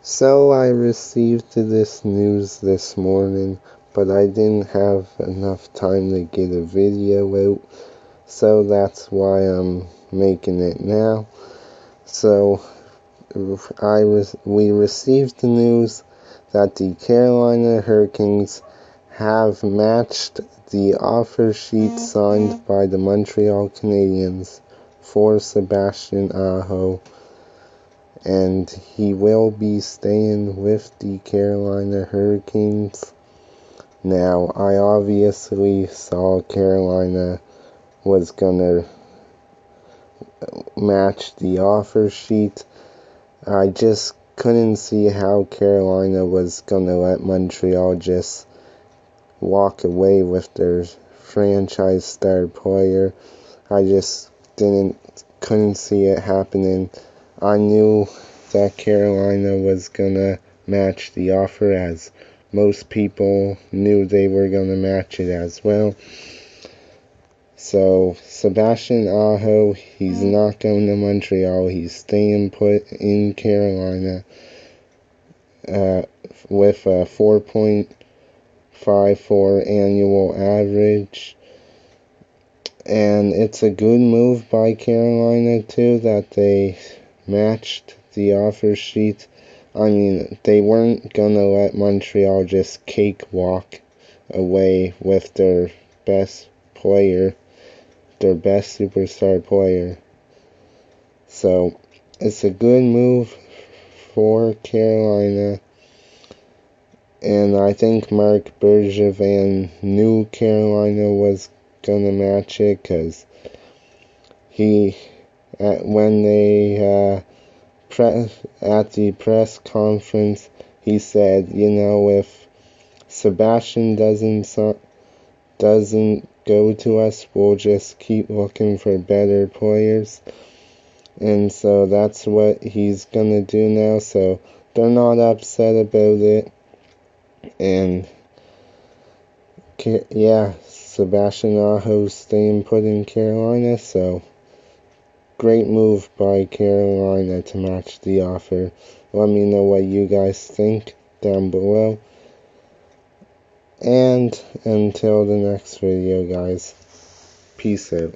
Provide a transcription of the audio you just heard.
So I received this news this morning, but I didn't have enough time to get a video out, so that's why I'm making it now. So we received the news that the Carolina Hurricanes have matched the offer sheet signed by the Montreal Canadiens for Sebastian Aho, and he will be staying with the Carolina Hurricanes. Now, I obviously saw Carolina was gonna match the offer sheet. I just couldn't see how Carolina was gonna let Montreal just walk away with their franchise star player. I just couldn't see it happening. I knew that Carolina was gonna match the offer, as most people knew they were gonna match it as well. So Sebastian Aho, he's not going to Montreal. He's staying put in Carolina with a 4.54 annual average. And it's a good move by Carolina, too, that they matched the offer sheet. I mean, they weren't going to let Montreal just cakewalk away with their best player, their best superstar player. So, it's a good move for Carolina. And I think Mark Bergevin knew Carolina was gonna match it, because when they at the press conference, he said, if Sebastian doesn't go to us, we'll just keep looking for better players. And so that's what he's gonna do now. So they're not upset about it. And yeah, Sebastian Aho's staying put in Carolina, so great move by Carolina to match the offer. Let me know what you guys think down below. And until the next video, guys, peace out.